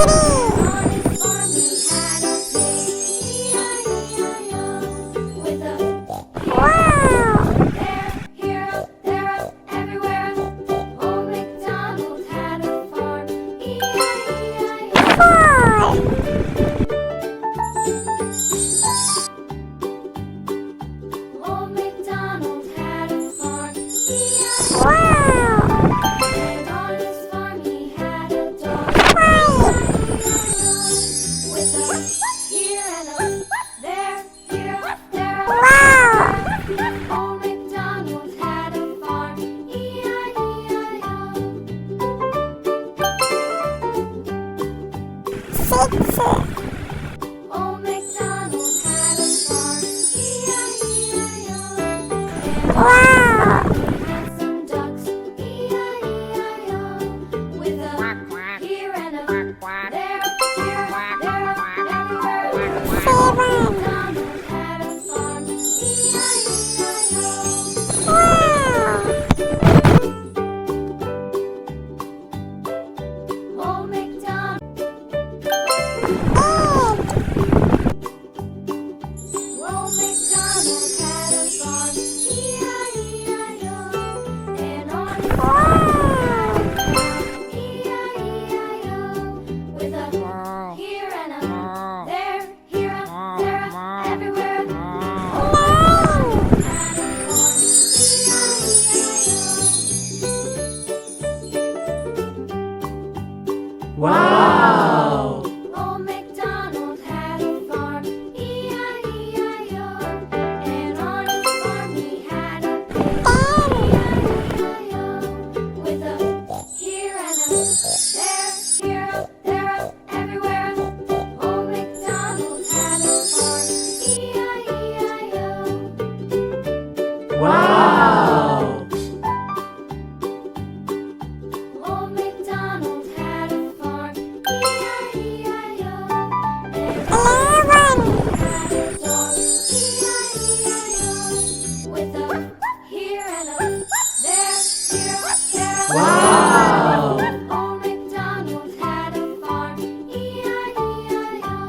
Wow! Old MacDonald had a farm, E-I-E-I-O. And on his farm he had a pig, E-I-E-I-O. With a here and a there, here, up, there, up, everywhere. Old MacDonald had a farm, E-I-E-I-O. Wow! Old MacDonald had a farm, E-I-E-I-O. And had a dog, E-I-E-I-O. With a here and a there, here, there. Wow! Old MacDonald had a farm, E-I-E-I-O.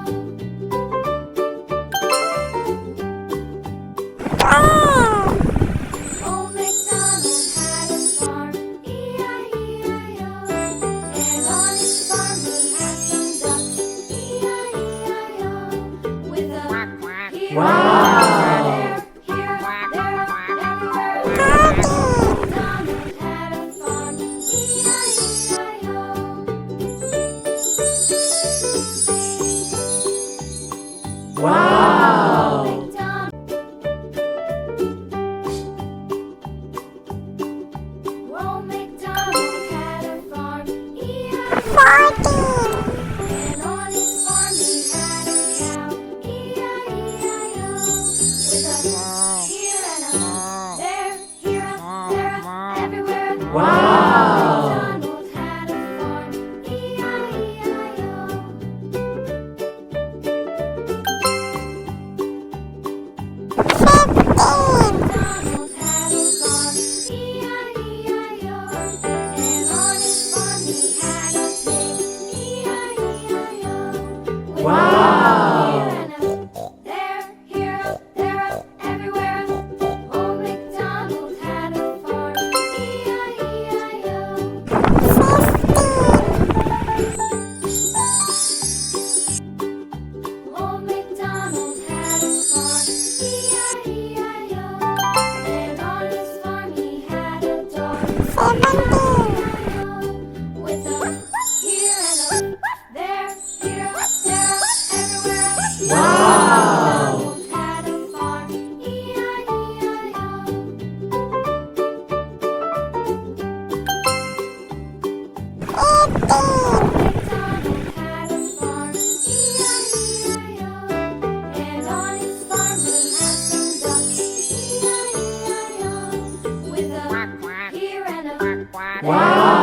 Old MacDonald had a farm, E-I-E-I-O. And on his farm he had some ducks, E-I-E-I-O. With a here, Wow! there, here, there, everywhere. MacDonald had a farm, E-I-E-I-O. Wow! Old MacDonald had a farm, E-I-E-I-O. And on his farm he had a cow, E-I-E-I-O. With a here and a there, here, there, everywhere. Wow! MacDonald had a farm, E-I-E-I-O. MacDonald had a farm, E-I-E-I-O. And on his farm he had a pig, E-I-E-I-O. With Wow! a here and a there, here, up, there, up, everywhere. Old MacDonald had a farm, E-I-E-I-O. Old MacDonald had a farm, E-I-E-I-O. And on his farm he had a dog, E-I-E-I-O. With a here and a there, here, there, everywhere. Wow! MacDonald had a farm, E-I-E-I-O. MacDonald had a farm, E-I-E-I-O. And on his farm he had some ducks, E-I-E-I-O. With a here and a Wow!